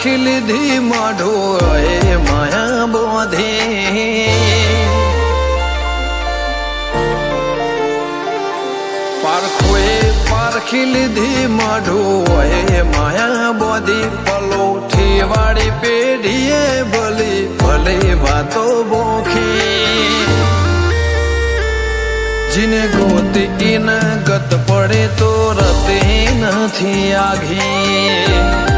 પારખી લીધી માઢો એ માયા બોધે પારખોએ પારખી લીધી માઢો એ માયા બોધી પલોઠી વાળી પેઢીએ ભલી ભલે વાતો બોખી જીને ગોતી ઈન ગત પડે તો રતે નથી આઘી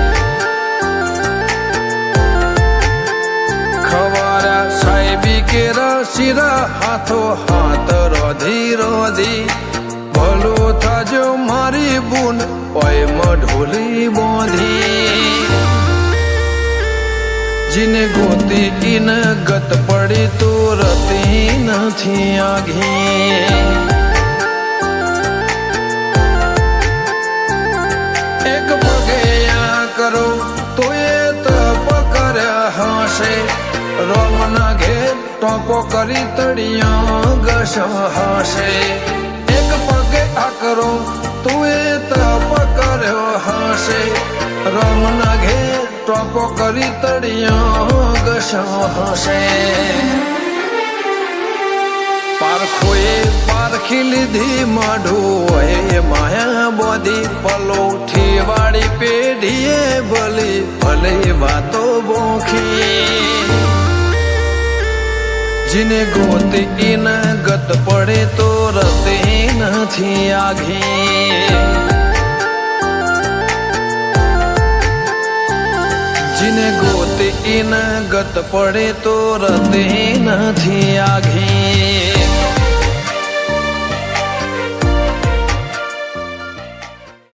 ખવારા સાહેબી કેરા શિરા હાથો હાથ રોધી રોધી ભલું થાજો મારી બુન ઓય મઢોલી બોધી જીને ગોતી ઈન ગત પડી તો રતી નથી આઘી એક પગે આ કરો તો એ તપ કર્યા હશે રોમના ઘેર ટોપો કરી તળિયા ઘસ હશે એક પગે આ કરો તો એ તપ કર્યો હશે રોમના ઘેર ટોપો કરી તળિયા ઘસ હશે પારખોએ પારખી લીધી માઢો એ માયા બોધી પલોઠી વાળી પેઢીએ ભલી ભલે વાતો બોખી જીને ગોતી ઈન ગત પડે તો રતે નથી આઘી જીને ગોતી ઈન ગત પડે તો રતે નથી આઘી